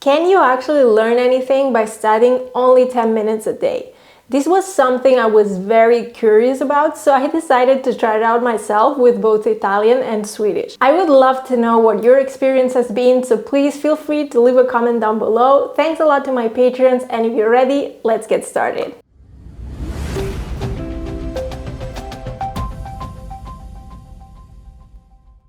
Can you actually learn anything by studying only 10 minutes a day? This was something I was very curious about, so I decided to try it out myself with both Italian and Swedish. I would love to know what your experience has been, so please feel free to leave a comment down below. Thanks a lot to my patrons, and if you're ready, let's get started.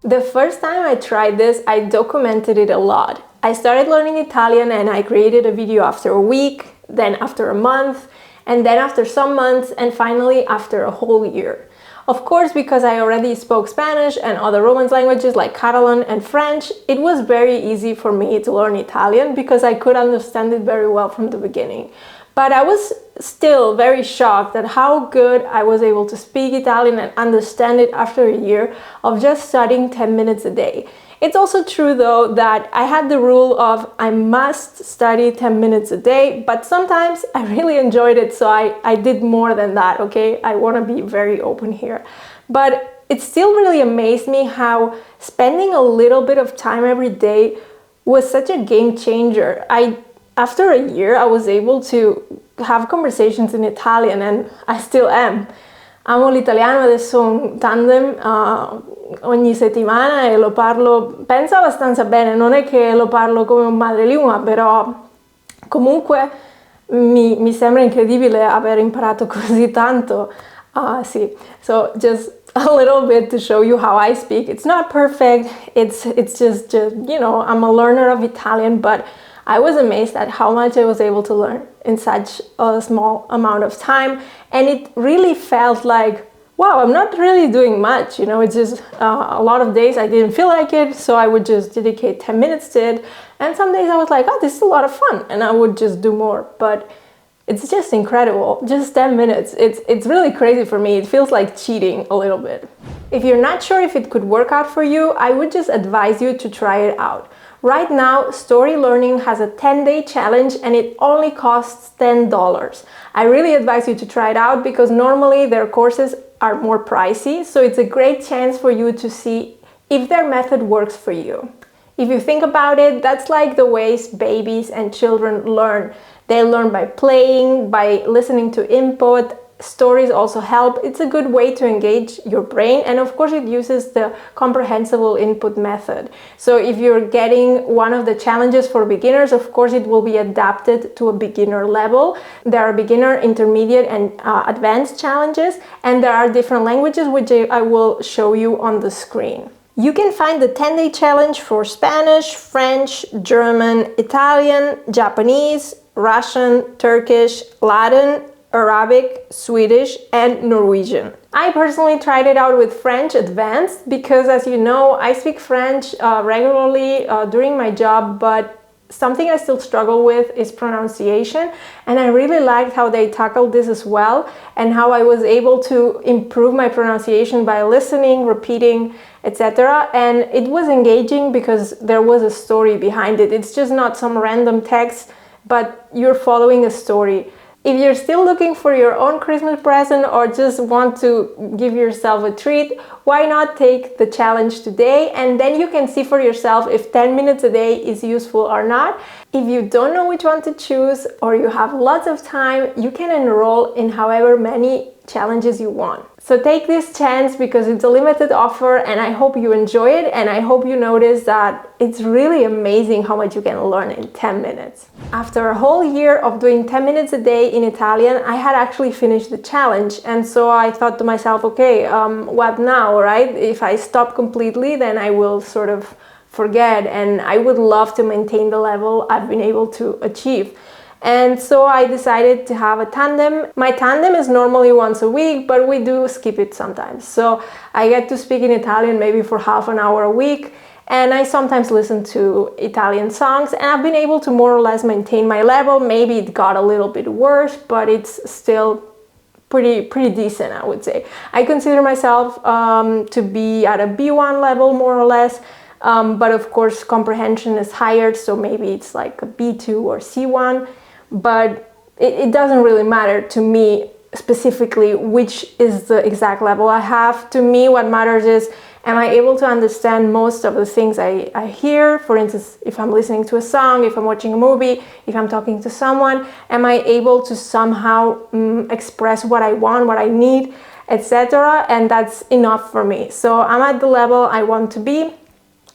The first time I tried this, I documented it a lot. I started learning Italian and I created a video after a week, then after a month, and then after some months, and finally after a whole year. Of course, because I already spoke Spanish and other Romance languages like Catalan and French, it was very easy for me to learn Italian because I could understand it very well from the beginning. But I was still very shocked at how good I was able to speak Italian and understand it after a year of just studying 10 minutes a day. It's also true though that I had the rule of I must study 10 minutes a day, but sometimes I really enjoyed it, so I did more than that, okay? I want to be very open here. But it still really amazed me how spending a little bit of time every day was such a game changer. After a year, I was able to have conversations in Italian, and I still am. Amo l'italiano, adesso ho un tandem ogni settimana e lo parlo, penso abbastanza bene, non è che lo parlo come un madrelingua, però comunque mi sembra incredibile aver imparato così tanto. Sì, so just a little bit to show you how I speak. It's not perfect, it's just you know, I'm a learner of Italian, but I was amazed at how much I was able to learn in such a small amount of time, and it really felt like, wow, I'm not really doing much, you know, it's just a lot of days I didn't feel like it, so I would just dedicate 10 minutes to it, and some days I was like, oh, this is a lot of fun, and I would just do more. But it's just incredible, just 10 minutes, it's really crazy for me. It feels like cheating a little bit. If you're not sure if it could work out for you, I would just advise you to try it out. Right now, Story Learning has a 10-day challenge and it only costs $10. I really advise you to try it out because normally their courses are more pricey, so it's a great chance for you to see if their method works for you. If you think about it, that's like the ways babies and children learn. They learn by playing, by listening to input. Stories also help. It's a good way to engage your brain, and of course it uses the comprehensible input method. So if you're getting one of the challenges for beginners, of course it will be adapted to a beginner level. There are beginner, intermediate and advanced challenges, and there are different languages which I will show you on the screen. You can find the 10-day challenge for Spanish, French, German, Italian, Japanese, Russian, Turkish, Latin, Arabic, Swedish, and Norwegian. I personally tried it out with French Advanced because, as you know, I speak French regularly during my job, but something I still struggle with is pronunciation, and I really liked how they tackled this as well, and how I was able to improve my pronunciation by listening, repeating, etc. And it was engaging because there was a story behind it. It's just not some random text, but you're following a story. If you're still looking for your own Christmas present or just want to give yourself a treat, why not take the challenge today, and then you can see for yourself if 10 minutes a day is useful or not. If you don't know which one to choose or you have lots of time, you can enroll in however many challenges you want. So take this chance because it's a limited offer, and I hope you enjoy it, and I hope you notice that it's really amazing how much you can learn in 10 minutes. After a whole year of doing 10 minutes a day in Italian, I had actually finished the challenge, and so I thought to myself, okay, what now, right? If I stop completely, then I will sort of forget, and I would love to maintain the level I've been able to achieve. And so I decided to have a tandem. My tandem is normally once a week, but we do skip it sometimes. So I get to speak in Italian maybe for half an hour a week, and I sometimes listen to Italian songs, and I've been able to more or less maintain my level. Maybe it got a little bit worse, but it's still pretty decent, I would say. I consider myself to be at a B1 level, more or less. But of course, comprehension is higher, so maybe it's like a B2 or C1. But it doesn't really matter to me specifically which is the exact level I have. To me, what matters is Am I able to understand most of the things I hear? For instance, if I'm listening to a song, if I'm watching a movie, if I'm talking to someone, am I able to somehow express what I want, what I need, etc.? And that's enough for me. So I'm at the level I want to be,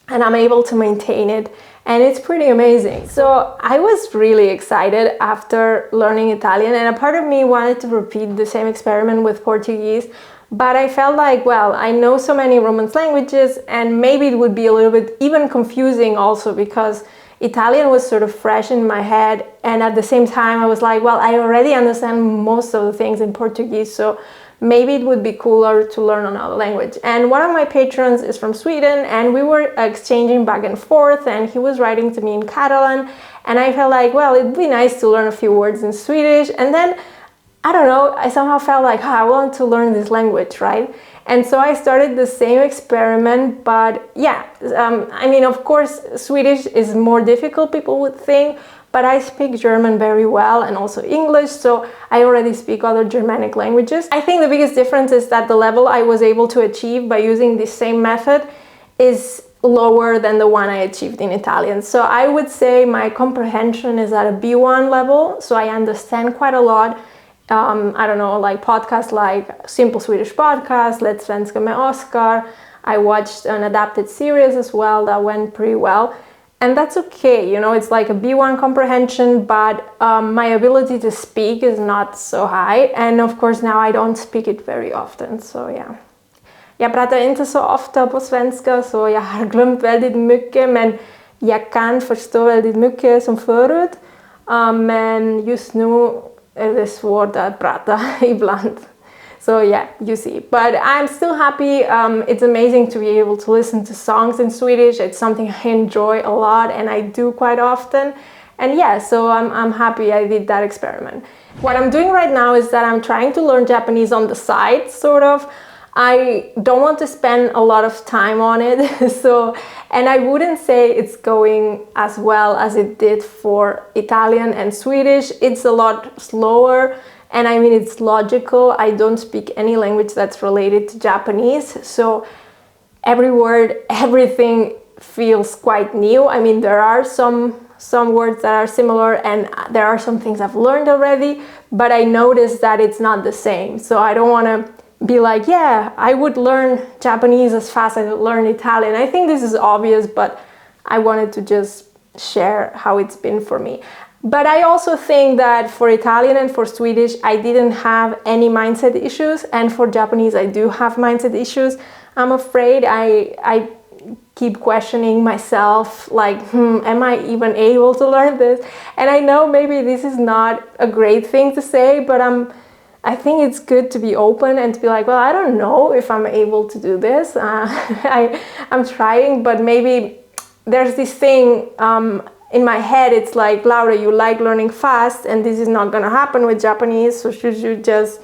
and I'm able to maintain it, and it's pretty amazing. So I was really excited after learning Italian, and a part of me wanted to repeat the same experiment with Portuguese, but I felt like, well, I know so many Romance languages, and maybe it would be a little bit even confusing also, because Italian was sort of fresh in my head, and at the same time I was like, well, I already understand most of the things in Portuguese, so maybe it would be cooler to learn another language. And one of my patrons is from Sweden, and we were exchanging back and forth, and he was writing to me in Catalan, and I felt like, well, it'd be nice to learn a few words in Swedish. And then, I don't know, I somehow felt like, I want to learn this language, right? And so I started the same experiment, but yeah, I mean, of course, Swedish is more difficult, people would think, but I speak German very well, and also English, so I already speak other Germanic languages. I think the biggest difference is that the level I was able to achieve by using this same method is lower than the one I achieved in Italian. So I would say my comprehension is at a B1 level, so I understand quite a lot. I don't know, like podcasts like Simple Swedish Podcast, Let's Svenska med Oscar. I watched an adapted series as well that went pretty well. And that's okay, you know, it's like a B1 comprehension, but my ability to speak is not so high. And of course now I don't speak it very often, so yeah. Jag pratar inte så ofta på svenska, så jag har glömt väldigt mycket, men jag kan förstå väldigt mycket som förut. Men just nu är det svårt att prata ibland. So yeah, you see. But I'm still happy. It's amazing to be able to listen to songs in Swedish. It's something I enjoy a lot, and I do quite often. And yeah, so I'm happy I did that experiment. What I'm doing right now is that I'm trying to learn Japanese on the side, sort of. I don't want to spend a lot of time on it. And I wouldn't say it's going as well as it did for Italian and Swedish. It's a lot slower. And I mean, it's logical. I don't speak any language that's related to Japanese. So every word, everything feels quite new. I mean, there are some words that are similar, and there are some things I've learned already, but I noticed that it's not the same. So I don't want to be like, yeah, I would learn Japanese as fast as I would learn Italian. I think this is obvious, but I wanted to just share how it's been for me. But I also think that for Italian and for Swedish, I didn't have any mindset issues. And for Japanese, I do have mindset issues. I'm afraid I keep questioning myself, like, am I even able to learn this? And I know maybe this is not a great thing to say, but I think it's good to be open and to be like, well, I don't know if I'm able to do this. I'm trying, but maybe there's this thing in my head. It's like, Laura, you like learning fast, and this is not going to happen with Japanese. So should you just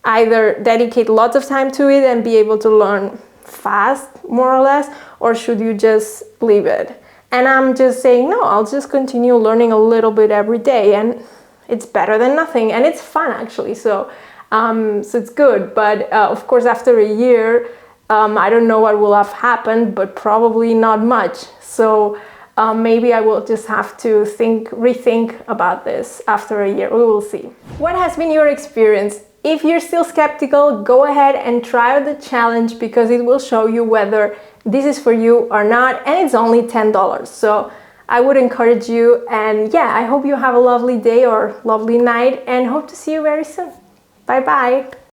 either dedicate lots of time to it and be able to learn fast, more or less, or should you just leave it? And I'm just saying, no, I'll just continue learning a little bit every day, and it's better than nothing, and it's fun actually. So it's good. But of course, after a year, I don't know what will have happened, but probably not much. So maybe I will just have to rethink about this after a year. We will see. What has been your experience? If you're still skeptical, go ahead and try out the challenge, because it will show you whether this is for you or not, and it's only $10. So I would encourage you, and yeah, I hope you have a lovely day or lovely night, and hope to see you very soon. Bye bye.